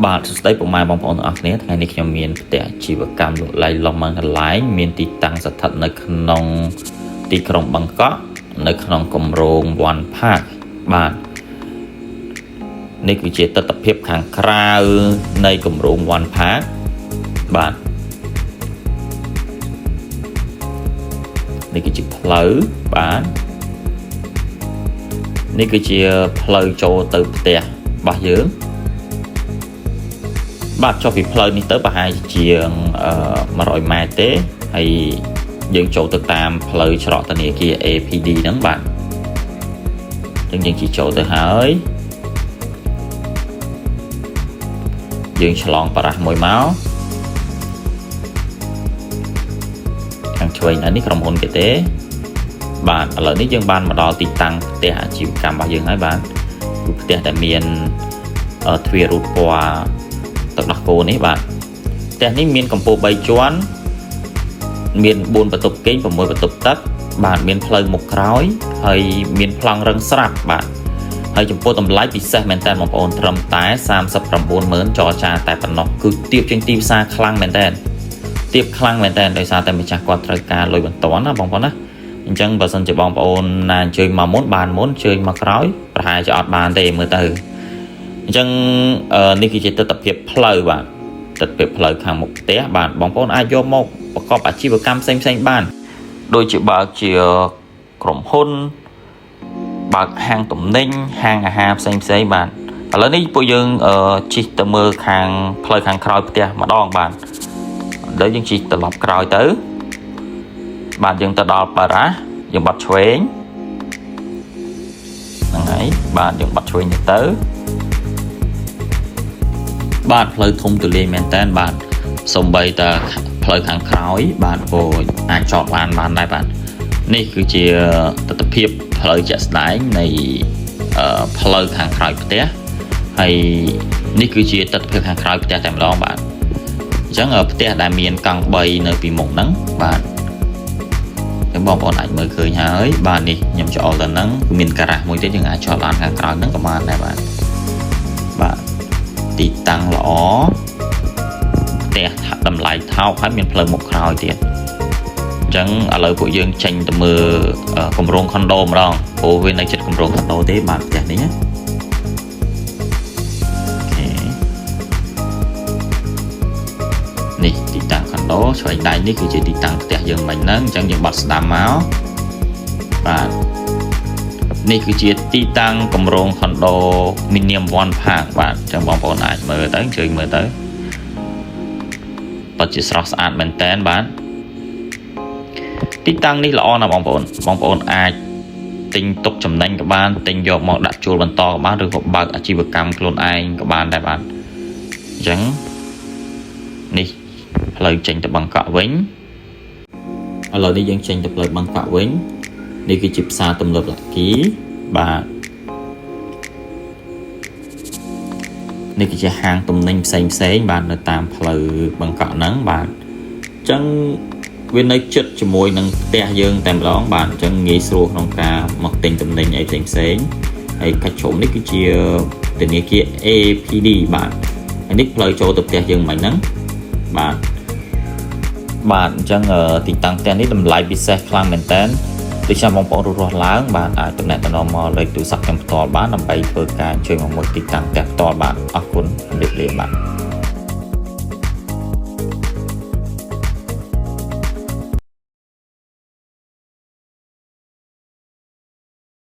បាទសួស្តីពុកម៉ែបងប្អូនទាំងអស់គ្នាថ្ងៃនេះខ្ញុំមានផ្ទះអាជីវកម្មលក់ឡៃឡុំមួយកន្លែងមានទីតាំងស្ថិតនៅក្នុងទីក្រុងបាងកកនៅក្នុងគម្រោង One Park បាទនេះគឺជាទិដ្ឋភាពខាងក្រៅនៃគម្រោង One Park បាទនេះគឺជាផ្លូវបាទនេះគឺជាផ្លូវចូលទៅផ្ទះរបស់យើងបាទចុះពីផ្លូវនេះទៅប្រហែលជា100ម៉ែត្រទេហើយយើងចូលទៅតាមផ្លូវច្រកធនាគារ APD ហ្នឹងបាទយើងជិះចូលទៅហើយយើងឆ្លងបារះមួយមកខាងឆ្វេងនេះក្រុមហ៊ុនគេទេបាទឥឡូវនេះយើងបានមកដល់ទីតាំងផ្ទះអាជីវកម្មរបស់យើងហើយបាទគឺផ្ទះដែលមានទ្វាររូតពណ៌ទឹកដោះគោនេះបាទផ្ទះនេះមានកម្ពស់3ជាន់មាន4បន្ទប់គេង6បន្ទប់ទឹកបាទមានផ្លូវមុខក្រោយហើយមានប្លង់រឹងស្រាប់បាទហើយចំពោះតម្លៃពិសេសមែនតើបងប្អូនត្រឹមតែ 390000 ចរចាតែប៉ុណ្ណោះគឺទាបជាងទីផ្សារខ្លាំងមែនតើទាបខ្លាំងមែនតើដោយសារតែម្ចាស់គាត់ត្រូវការលុយបន្ទាន់ណាបងប្អូនណាអញ្ចឹងបើសិនជាបងប្អូនណាអញ្ជើញមកមុនបានមុនអញ្ជើញមកក្រោយប្រហែលជាអត់បានទេមើលទៅអញ្ចឹងនេះគឺជាទិដ្ឋភាពផ្លូវបាទទិដ្ឋភាពផ្លូវខាងមុខផ្ទះបាទបងប្អូនអាចយកមកប្រកបអាជីវកម្មផ្សេងៗបានដូចជាបើកជាក្រុមហ៊ុនបើកហាងទំនិញហាងអាហារផ្សេងៗបាទឥឡូវនេះពួកយើងជិះទៅមើលខាងផ្លូវខាងក្រោយផ្ទះម្ដងបាទដល់យើងជិះត្រឡប់ក្រោយទៅបាទយើងទៅដល់បារះយើងបត់ឆ្វេងហ្នឹងហើយបាទយើងបត់ឆ្វេងទៅបាទផ្លូវធំទូលាយមែនតើបាទសំបីតែផ្លូវខាងក្រោយបាទក៏អាចចតបានដែរបាទនេះគឺជាទិដ្ឋភាពផ្លូវជាក់ស្ដែងនៃផ្លូវខាងក្រោយផ្ទះហើយនេះគឺជាទិដ្ឋភាពខាងក្រោយផ្ទះតែម្ដងបាទអញ្ចឹងផ្ទះដែលមានកង់3នៅពីមុខហ្នឹងបាទបងប្អូនអាចមើលឃើញហើយបាទនេះខ្ញុំចូលទៅហ្នឹងគឺមានការ៉ាស់មួយទៀតយើងអាចចតបានខាងក្រោយហ្នឹងក៏បានដែរបាទទីតាំងល្អផ្ទះតម្លៃថោកហើយមានផ្លូវមុខក្រោយទៀតអញ្ចឹងឥឡូវពួកយើងចេញទៅមើលគម្រោងខុនដូម្ដងព្រោះវានៅជិតគម្រោងខុនដូទេបាទផ្ទះនេះណានេះទីតាំងខុនដូឆ្វេងដៃនេះគឺជាទីតាំងផ្ទះយើងមិញហ្នឹងអញ្ចឹងយើងបត់ស្ដាំមកបាទនេះគឺជាទីតាំងគម្រោងខុនដូមីនីម One Park បាទអញ្ចឹងបងប្អូនអាចមើលទៅជួយមើលទៅពិតជាស្រស់ស្អាតមែនតើបាទទីតាំងនេះល្អណាស់បងប្អូនអាចទិញទុកចំណេញក៏បានទិញយកមកដាក់ជួលបន្តក៏បានឬក៏បើកអាជីវកម្មខ្លួនឯងក៏បានដែរបាទអញ្ចឹងនេះផ្លូវចេញទៅបាងកកវិញឥឡូវនេះយើងចេញទៅផ្លូវបាងកកវិញនេះគឺជាផ្សារទំនើបលាគីបាទនេះគឺជាហាងទំនិញផ្សេងបាទនៅតាមផ្លូវបាងកកហ្នឹងបាទអញ្ចឹងវានៅជិតជាមួយនឹងផ្ទះយើងតែម្ដងបាទអញ្ចឹងងាយស្រួលក្នុងការមកទិញទំនិញអីផ្សេងហើយកាច់ជ្រុំនេះគឺជាធនាគារ APD បាទហើយនេះផ្លូវចូលទៅផ្ទះយើងមិញហ្នឹងបាទអញ្ចឹងទីតាំងផ្ទះនេះតម្លៃពិសេសខ្លាំងមែនតើដូច្នេះបងប្អូនរស់ឡើងបាទអាចតំណែងមកលេខទូរស័ព្ទខ្ញុំផ្ទាល់បានដើម្បីធ្វើការជួយមកមួយទីតាំងផ្ទះផ្ទាល់បាទអរគុណជម្រាបលាបាទ